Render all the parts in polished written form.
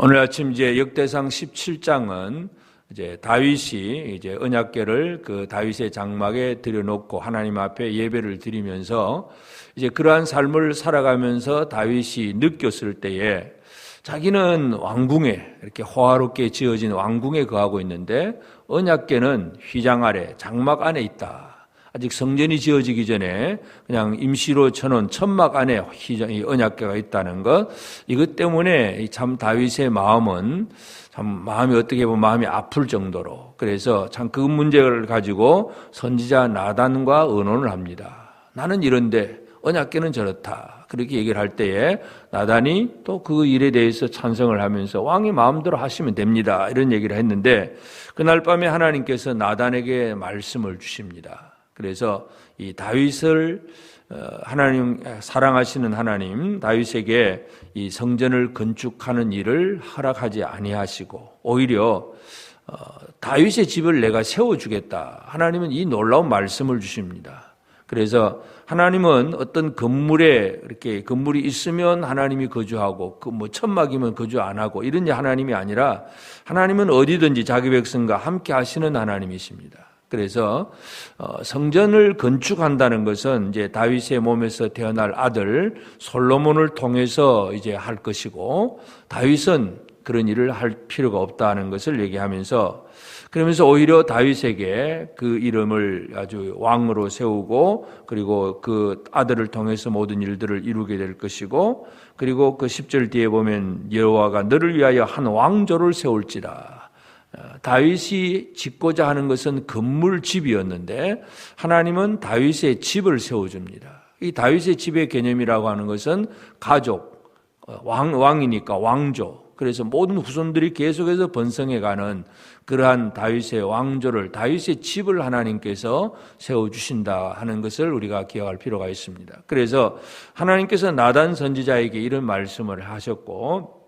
오늘 아침 이제 역대상 17장은 이제 다윗이 이제 언약궤를 그 다윗의 장막에 들여놓고 하나님 앞에 예배를 드리면서 이제 그러한 삶을 살아가면서 다윗이 느꼈을 때에 자기는 왕궁에 이렇게 호화롭게 지어진 왕궁에 거하고 있는데 언약궤는 휘장 아래 장막 안에 있다. 아직 성전이 지어지기 전에 그냥 임시로 쳐놓은 천막 안에 이 언약궤가 있다는 것, 이것 때문에 참 다윗의 마음은 참 마음이 어떻게 보면 마음이 아플 정도로, 그래서 참 그 문제를 가지고 선지자 나단과 의논을 합니다. 나는 이런데 언약궤는 저렇다. 그렇게 얘기를 할 때에 나단이 또 그 일에 대해서 찬성을 하면서 왕이 마음대로 하시면 됩니다. 이런 얘기를 했는데 그날 밤에 하나님께서 나단에게 말씀을 주십니다. 그래서 이 다윗을 하나님 사랑하시는 하나님 다윗에게 이 성전을 건축하는 일을 허락하지 아니하시고 오히려 다윗의 집을 내가 세워주겠다. 하나님은 이 놀라운 말씀을 주십니다. 그래서 하나님은 어떤 건물에 이렇게 건물이 있으면 하나님이 거주하고 그 뭐 천막이면 거주 안 하고 이런 하나님이 아니라 하나님은 어디든지 자기 백성과 함께 하시는 하나님이십니다. 그래서 성전을 건축한다는 것은 이제 다윗의 몸에서 태어날 아들 솔로몬을 통해서 이제 할 것이고 다윗은 그런 일을 할 필요가 없다는 것을 얘기하면서 그러면서 오히려 다윗에게 그 이름을 아주 왕으로 세우고 그리고 그 아들을 통해서 모든 일들을 이루게 될 것이고 그리고 그 10절 뒤에 보면 여호와가 너를 위하여 한 왕조를 세울지라. 다윗이 짓고자 하는 것은 건물 집이었는데 하나님은 다윗의 집을 세워줍니다. 이 다윗의 집의 개념이라고 하는 것은 가족, 왕이니까 왕조. 그래서 모든 후손들이 계속해서 번성해가는 그러한 다윗의 왕조를, 다윗의 집을 하나님께서 세워주신다 하는 것을 우리가 기억할 필요가 있습니다. 그래서 하나님께서 나단 선지자에게 이런 말씀을 하셨고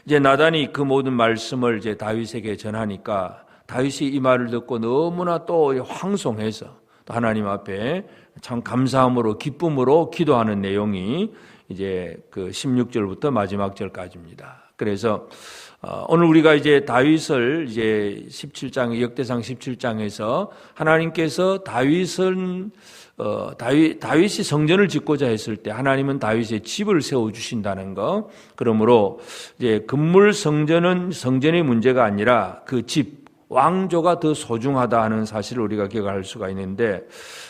이제 나단이 그 모든 말씀을 이제 다윗에게 전하니까 다윗이 이 말을 듣고 너무나 또 황송해서 또 하나님 앞에 참 감사함으로 기쁨으로 기도하는 내용이 이제 그 16절부터 마지막 절까지입니다. 그래서 오늘 우리가 이제 다윗을 이제 17장 역대상 17장에서 하나님께서 다윗이 성전을 짓고자 했을 때 하나님은 다윗의 집을 세워 주신다는 것. 그러므로 이제 건물 성전은 성전의 문제가 아니라 그 집 왕조가 더 소중하다 하는 사실을 우리가 기억할 수가 있는데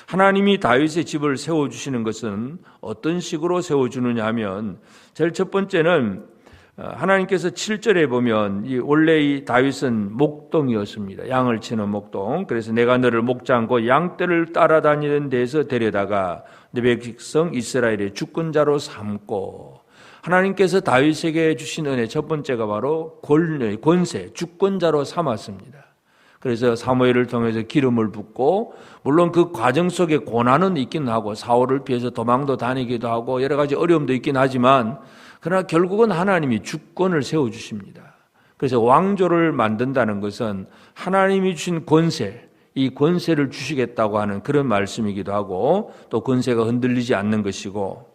하나님이 다윗의 집을 세워 주시는 것은 어떤 식으로 세워 주느냐 하면 제일 첫 번째는 하나님께서 7절에 보면 원래 이 다윗은 목동이었습니다. 양을 치는 목동. 그래서 내가 너를 목장고 양떼를 따라다니는 데서 데려다가 내 백성 이스라엘의 주권자로 삼고 하나님께서 다윗에게 주신 은혜 첫 번째가 바로 권세, 주권자로 삼았습니다. 그래서 사무엘을 통해서 기름을 붓고 물론 그 과정 속에 고난은 있긴 하고 사울을 피해서 도망도 다니기도 하고 여러 가지 어려움도 있긴 하지만 그러나 결국은 하나님이 주권을 세워주십니다. 그래서 왕조를 만든다는 것은 하나님이 주신 권세, 이 권세를 주시겠다고 하는 그런 말씀이기도 하고 또 권세가 흔들리지 않는 것이고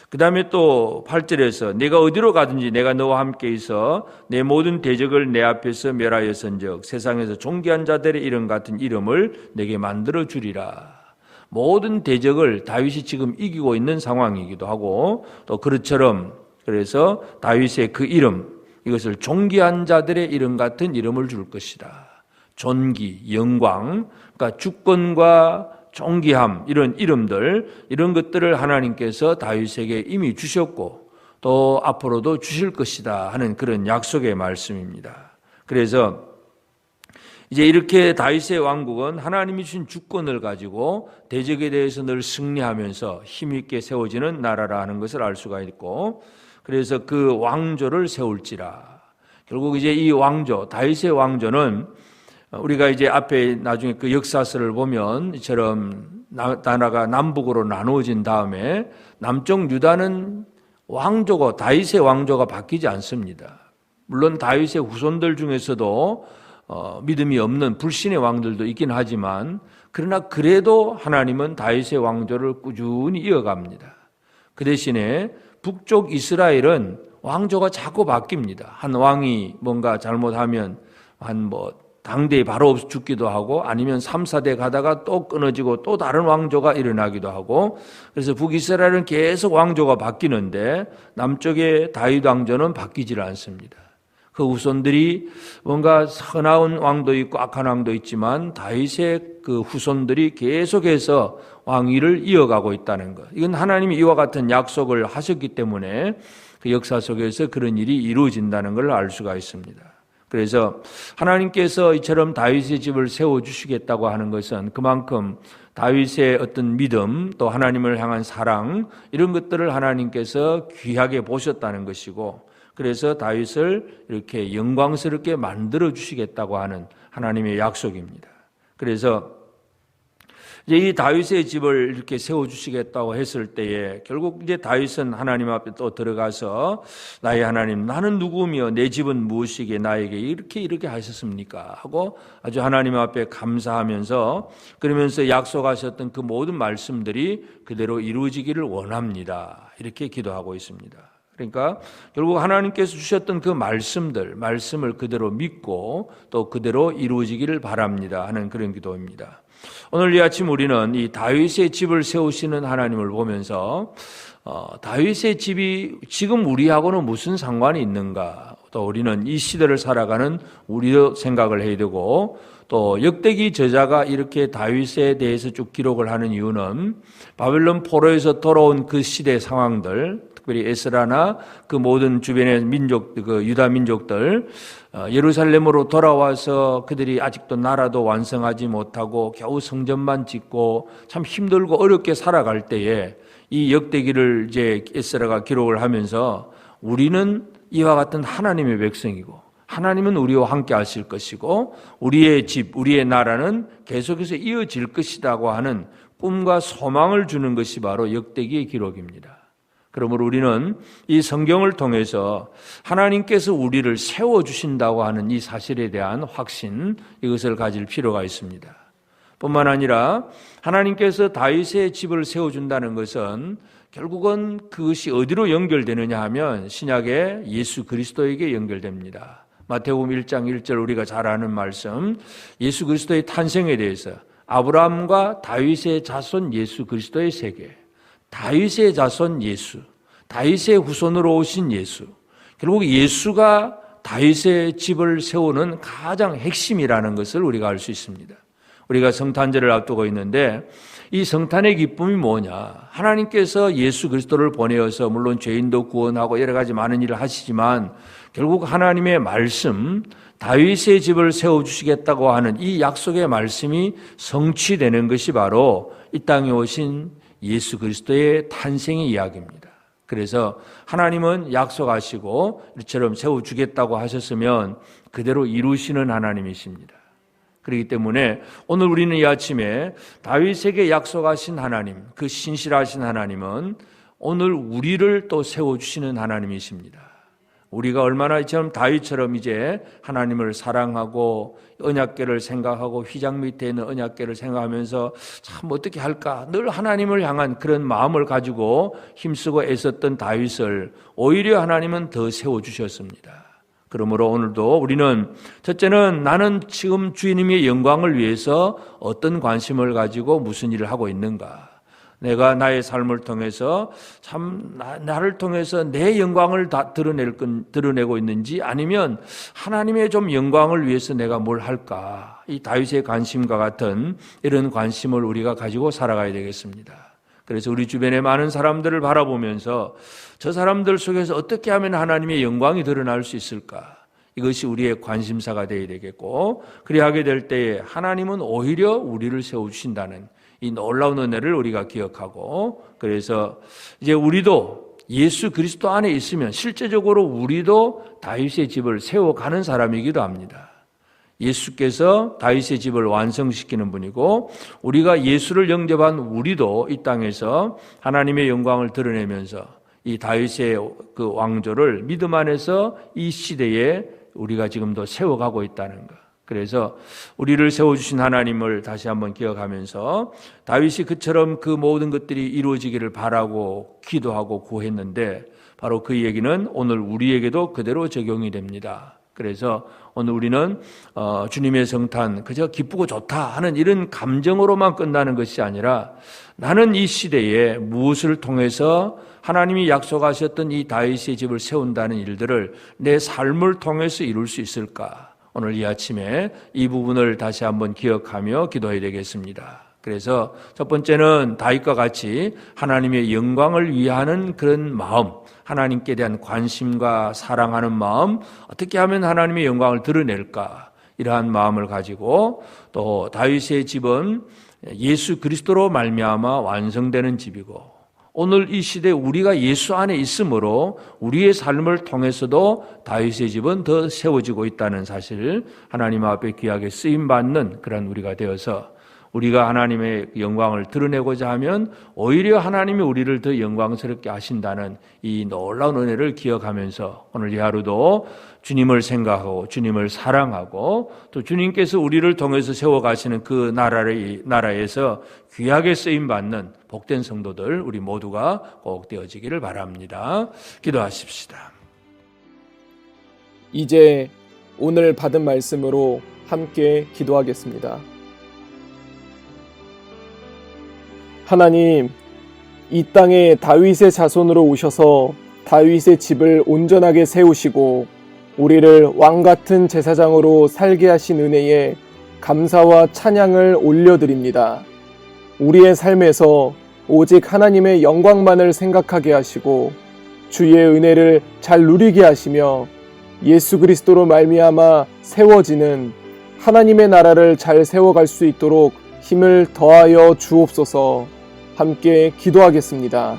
그 다음에 또 8절에서 내가 어디로 가든지 내가 너와 함께 있어 내 모든 대적을 내 앞에서 멸하였은즉 세상에서 존귀한 자들의 이름 같은 이름을 내게 만들어 주리라. 모든 대적을 다윗이 지금 이기고 있는 상황이기도 하고 또 그것처럼 그래서 다윗의 그 이름 이것을 존귀한 자들의 이름 같은 이름을 줄 것이다. 존귀, 영광, 그러니까 주권과 존귀함 이런 이름들 이런 것들을 하나님께서 다윗에게 이미 주셨고 또 앞으로도 주실 것이다 하는 그런 약속의 말씀입니다. 그래서 이제 이렇게 다윗의 왕국은 하나님이 주신 주권을 가지고 대적에 대해서 늘 승리하면서 힘있게 세워지는 나라라 하는 것을 알 수가 있고 그래서 그 왕조를 세울지라. 결국 이제 이 왕조 다윗의 왕조는 우리가 이제 앞에 나중에 그 역사서를 보면 이처럼 나라가 남북으로 나누어진 다음에 남쪽 유다는 왕조가 다윗의 왕조가 바뀌지 않습니다. 물론 다윗의 후손들 중에서도 믿음이 없는 불신의 왕들도 있긴 하지만 그러나 그래도 하나님은 다윗의 왕조를 꾸준히 이어갑니다. 그 대신에 북쪽 이스라엘은 왕조가 자꾸 바뀝니다. 한 왕이 뭔가 잘못하면 당대에 바로 없어 죽기도 하고 아니면 3, 4대 가다가 또 끊어지고 또 다른 왕조가 일어나기도 하고 그래서 북이스라엘은 계속 왕조가 바뀌는데 남쪽의 다윗 왕조는 바뀌질 않습니다. 그 후손들이 뭔가 선한 왕도 있고 악한 왕도 있지만 다윗의 그 후손들이 계속해서 왕위를 이어가고 있다는 것. 이건 하나님이 이와 같은 약속을 하셨기 때문에 그 역사 속에서 그런 일이 이루어진다는 걸 알 수가 있습니다. 그래서 하나님께서 이처럼 다윗의 집을 세워주시겠다고 하는 것은 그만큼 다윗의 어떤 믿음 또 하나님을 향한 사랑 이런 것들을 하나님께서 귀하게 보셨다는 것이고 그래서 다윗을 이렇게 영광스럽게 만들어 주시겠다고 하는 하나님의 약속입니다. 그래서 이제 이 다윗의 집을 이렇게 세워 주시겠다고 했을 때에 결국 이제 다윗은 하나님 앞에 또 들어가서 나의 하나님 나는 누구며 내 집은 무엇이기에 나에게 이렇게 하셨습니까? 하고 아주 하나님 앞에 감사하면서 그러면서 약속하셨던 그 모든 말씀들이 그대로 이루어지기를 원합니다. 이렇게 기도하고 있습니다. 그러니까 결국 하나님께서 주셨던 그 말씀을 그대로 믿고 또 그대로 이루어지기를 바랍니다 하는 그런 기도입니다. 오늘 이 아침 우리는 이 다윗의 집을 세우시는 하나님을 보면서 다윗의 집이 지금 우리하고는 무슨 상관이 있는가, 또 우리는 이 시대를 살아가는 우리도 생각을 해야 되고 또 역대기 저자가 이렇게 다윗에 대해서 쭉 기록을 하는 이유는 바벨론 포로에서 돌아온 그 시대 상황들, 특별히 에스라나 그 모든 주변의 민족, 그 유다 민족들 예루살렘으로 돌아와서 그들이 아직도 나라도 완성하지 못하고 겨우 성전만 짓고 참 힘들고 어렵게 살아갈 때에 이 역대기를 이제 에스라가 기록을 하면서 우리는 이와 같은 하나님의 백성이고 하나님은 우리와 함께 하실 것이고 우리의 집, 우리의 나라는 계속해서 이어질 것이라고 하는 꿈과 소망을 주는 것이 바로 역대기의 기록입니다. 그러므로 우리는 이 성경을 통해서 하나님께서 우리를 세워주신다고 하는 이 사실에 대한 확신, 이것을 가질 필요가 있습니다. 뿐만 아니라 하나님께서 다윗의 집을 세워준다는 것은 결국은 그것이 어디로 연결되느냐 하면 신약의 예수 그리스도에게 연결됩니다. 마태복음 1장 1절 우리가 잘 아는 말씀, 예수 그리스도의 탄생에 대해서 아브라함과 다윗의 자손 예수 그리스도의 세계, 다윗의 자손 예수, 다윗의 후손으로 오신 예수, 결국 예수가 다윗의 집을 세우는 가장 핵심이라는 것을 우리가 알 수 있습니다. 우리가 성탄절을 앞두고 있는데 이 성탄의 기쁨이 뭐냐? 하나님께서 예수 그리스도를 보내어서 물론 죄인도 구원하고 여러 가지 많은 일을 하시지만 결국 하나님의 말씀, 다윗의 집을 세워주시겠다고 하는 이 약속의 말씀이 성취되는 것이 바로 이 땅에 오신 예수 그리스도의 탄생의 이야기입니다. 그래서 하나님은 약속하시고 이처럼 세워주겠다고 하셨으면 그대로 이루시는 하나님이십니다. 그렇기 때문에 오늘 우리는 이 아침에 다윗에게 약속하신 하나님, 그 신실하신 하나님은 오늘 우리를 또 세워주시는 하나님이십니다. 우리가 얼마나 이처럼 다윗처럼 이제 하나님을 사랑하고 언약궤를 생각하고 휘장 밑에 있는 언약궤를 생각하면서 참 어떻게 할까 늘 하나님을 향한 그런 마음을 가지고 힘쓰고 애썼던 다윗을 오히려 하나님은 더 세워주셨습니다. 그러므로 오늘도 우리는 첫째는 나는 지금 주님의 영광을 위해서 어떤 관심을 가지고 무슨 일을 하고 있는가, 내가 나의 삶을 통해서 참 나를 통해서 내 영광을 다 드러내고 있는지 아니면 하나님의 좀 영광을 위해서 내가 뭘 할까, 이 다윗의 관심과 같은 이런 관심을 우리가 가지고 살아가야 되겠습니다. 그래서 우리 주변의 많은 사람들을 바라보면서 저 사람들 속에서 어떻게 하면 하나님의 영광이 드러날 수 있을까, 이것이 우리의 관심사가 되어야 되겠고, 그리 하게 될 때에 하나님은 오히려 우리를 세워주신다는 이 놀라운 은혜를 우리가 기억하고, 그래서 이제 우리도 예수 그리스도 안에 있으면 실제적으로 우리도 다윗의 집을 세워가는 사람이기도 합니다. 예수께서 다윗의 집을 완성시키는 분이고 우리가 예수를 영접한 우리도 이 땅에서 하나님의 영광을 드러내면서 이 다윗의 그 왕조를 믿음 안에서 이 시대에 우리가 지금도 세워가고 있다는 것. 그래서 우리를 세워주신 하나님을 다시 한번 기억하면서 다윗이 그처럼 그 모든 것들이 이루어지기를 바라고 기도하고 구했는데 바로 그 얘기는 오늘 우리에게도 그대로 적용이 됩니다. 그래서 오늘 우리는 주님의 성탄 그저 기쁘고 좋다 하는 이런 감정으로만 끝나는 것이 아니라 나는 이 시대에 무엇을 통해서 하나님이 약속하셨던 이 다윗의 집을 세운다는 일들을 내 삶을 통해서 이룰 수 있을까? 오늘 이 아침에 이 부분을 다시 한번 기억하며 기도해야 되겠습니다. 그래서 첫 번째는 다윗과 같이 하나님의 영광을 위하는 그런 마음, 하나님께 대한 관심과 사랑하는 마음, 어떻게 하면 하나님의 영광을 드러낼까? 이러한 마음을 가지고 또 다윗의 집은 예수 그리스도로 말미암아 완성되는 집이고 오늘 이 시대에 우리가 예수 안에 있으므로 우리의 삶을 통해서도 다윗의 집은 더 세워지고 있다는 사실, 하나님 앞에 귀하게 쓰임받는 그런 우리가 되어서 우리가 하나님의 영광을 드러내고자 하면 오히려 하나님이 우리를 더 영광스럽게 하신다는 이 놀라운 은혜를 기억하면서 오늘 이 하루도 주님을 생각하고 주님을 사랑하고 또 주님께서 우리를 통해서 세워가시는 그 나라에서 귀하게 쓰임받는 복된 성도들 우리 모두가 꼭 되어지기를 바랍니다. 기도하십시다. 이제 오늘 받은 말씀으로 함께 기도하겠습니다. 하나님, 이 땅에 다윗의 자손으로 오셔서 다윗의 집을 온전하게 세우시고 우리를 왕같은 제사장으로 살게 하신 은혜에 감사와 찬양을 올려드립니다. 우리의 삶에서 오직 하나님의 영광만을 생각하게 하시고 주의 은혜를 잘 누리게 하시며 예수 그리스도로 말미암아 세워지는 하나님의 나라를 잘 세워갈 수 있도록 힘을 더하여 주옵소서. 함께 기도하겠습니다.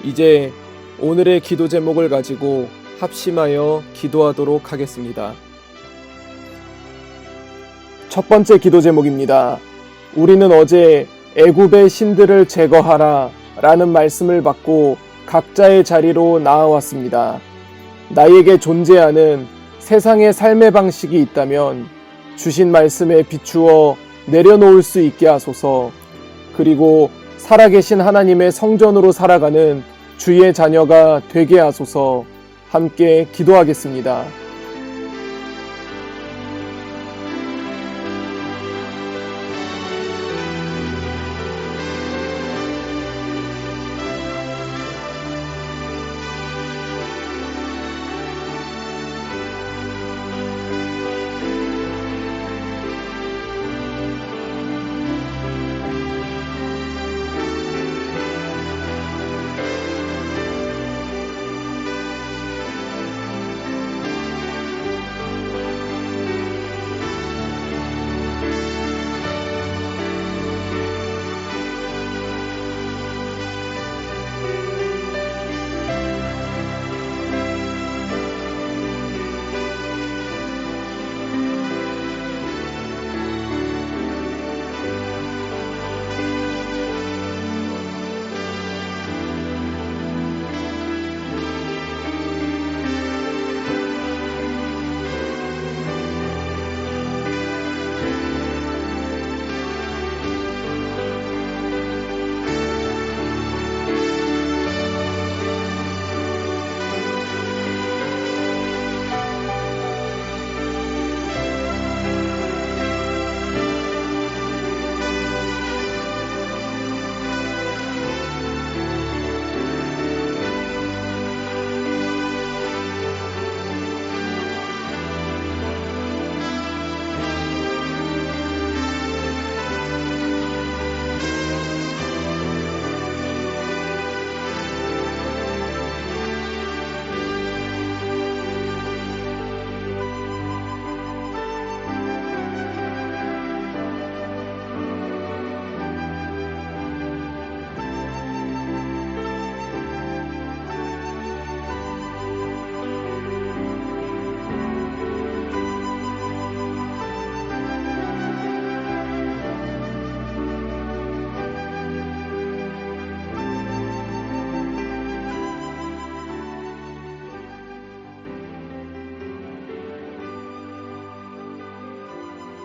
이제 오늘의 기도 제목을 가지고 합심하여 기도하도록 하겠습니다. 첫 번째 기도 제목입니다. 우리는 어제 애굽의 신들을 제거하라 라는 말씀을 받고 각자의 자리로 나아왔습니다. 나에게 존재하는 세상의 삶의 방식이 있다면 주신 말씀에 비추어 내려놓을 수 있게 하소서. 그리고 살아계신 하나님의 성전으로 살아가는 주의 자녀가 되게 하소서. 함께 기도하겠습니다.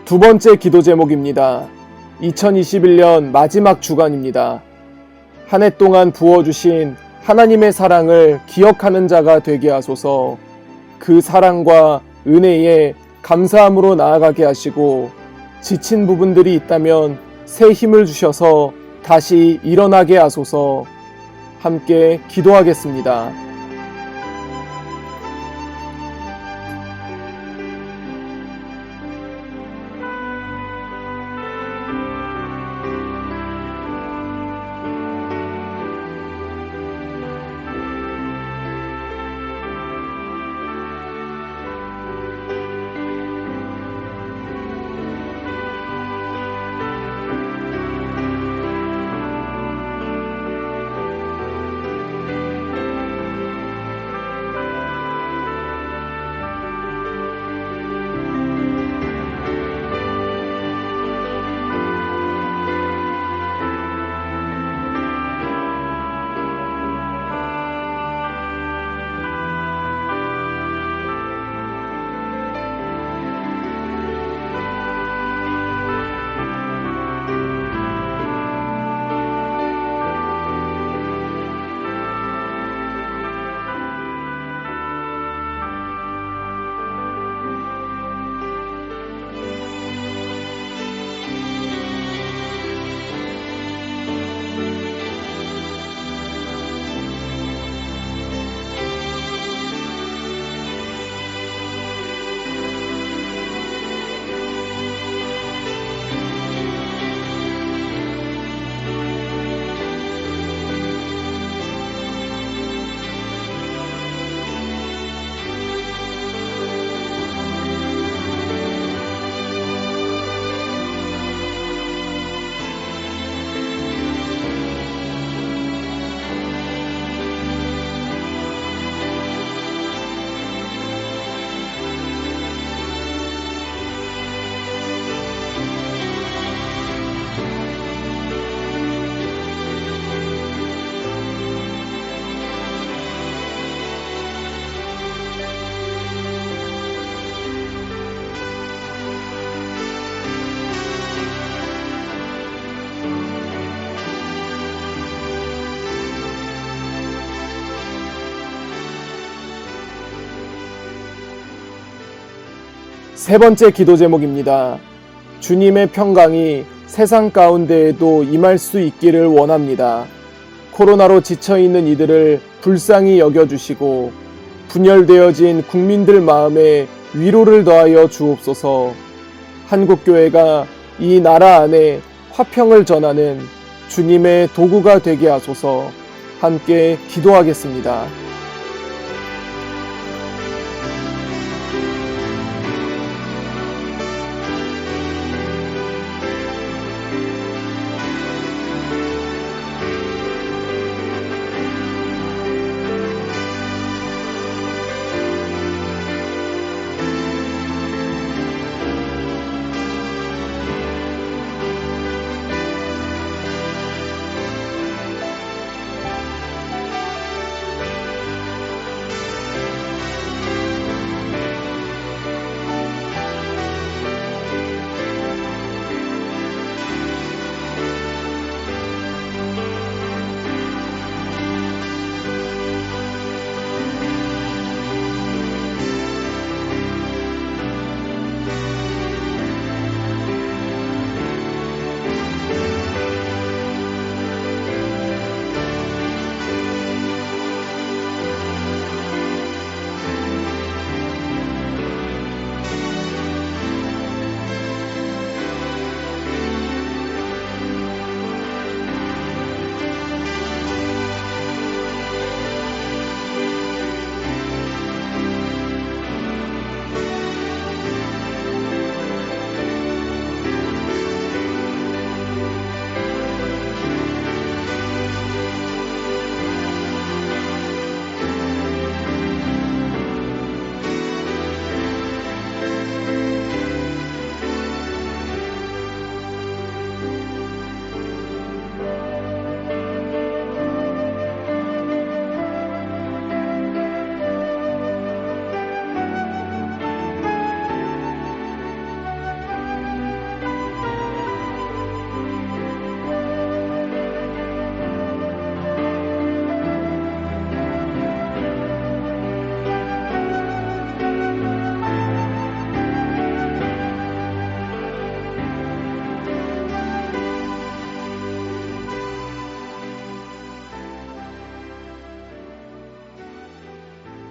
두 번째 기도 제목입니다. 2021년 마지막 주간입니다. 한 해 동안 부어주신 하나님의 사랑을 기억하는 자가 되게 하소서. 그 사랑과 은혜에 감사함으로 나아가게 하시고, 지친 부분들이 있다면 새 힘을 주셔서 다시 일어나게 하소서. 함께 기도하겠습니다. 세 번째 기도 제목입니다. 주님의 평강이 세상 가운데에도 임할 수 있기를 원합니다. 코로나로 지쳐있는 이들을 불쌍히 여겨주시고 분열되어진 국민들 마음에 위로를 더하여 주옵소서. 한국교회가 이 나라 안에 화평을 전하는 주님의 도구가 되게 하소서. 함께 기도하겠습니다.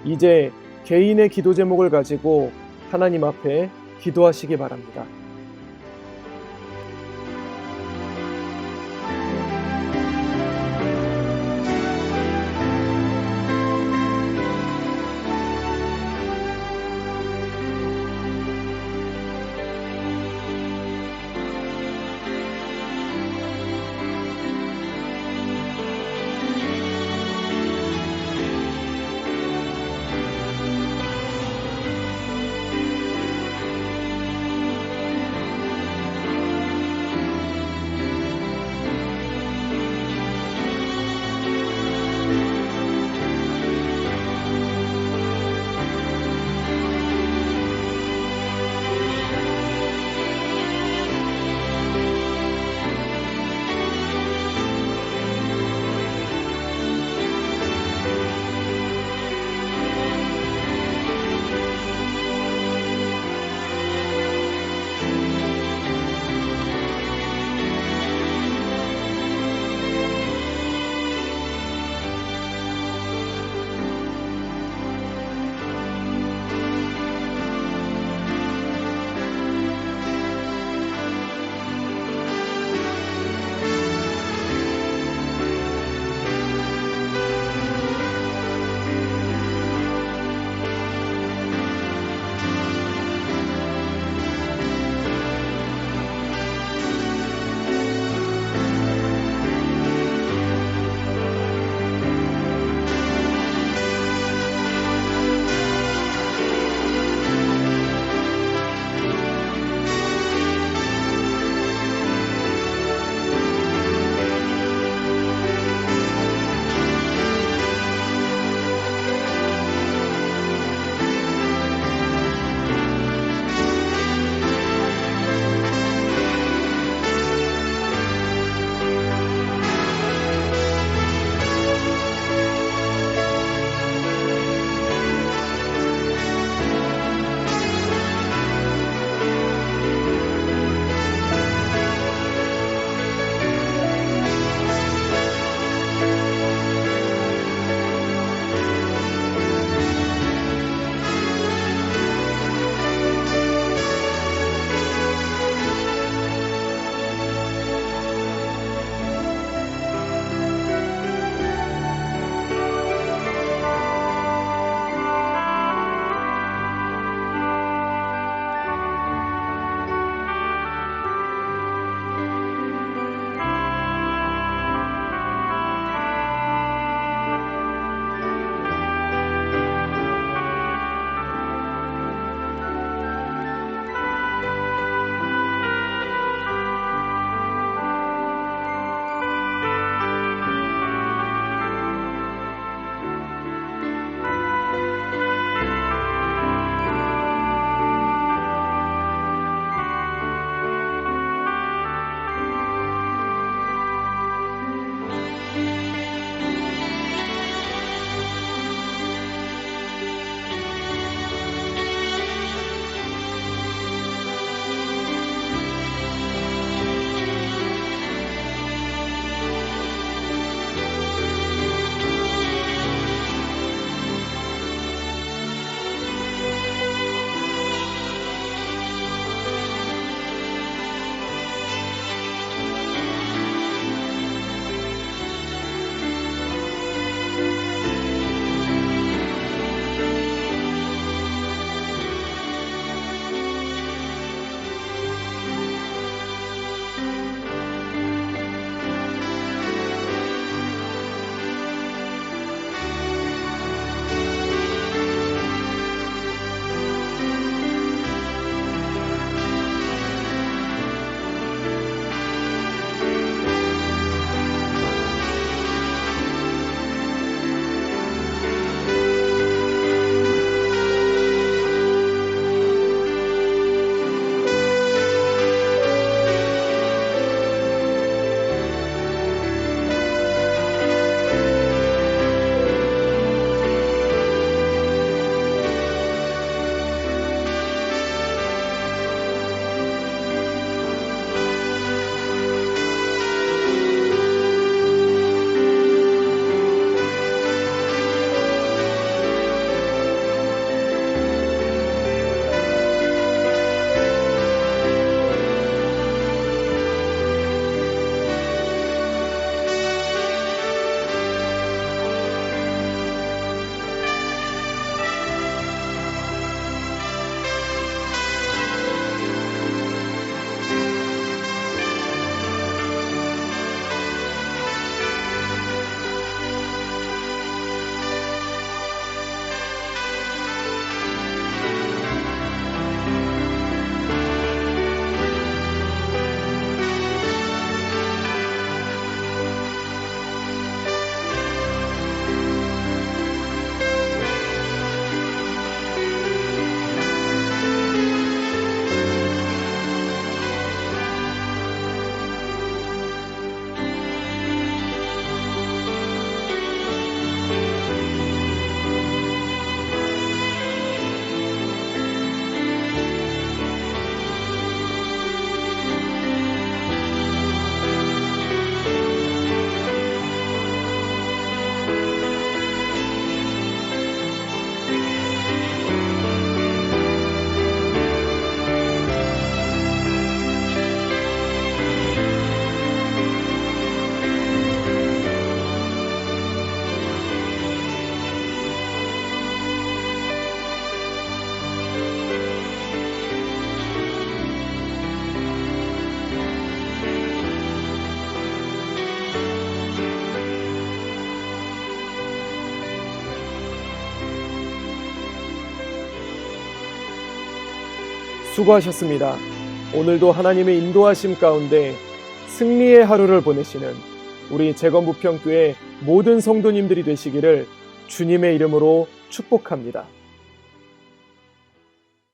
이제 개인의 기도 제목을 가지고 하나님 앞에 기도하시기 바랍니다. 수고하셨습니다. 오늘도 하나님의 인도하심 가운데 승리의 하루를 보내시는 우리 재건부평교회 모든 성도님들이 되시기를 주님의 이름으로 축복합니다.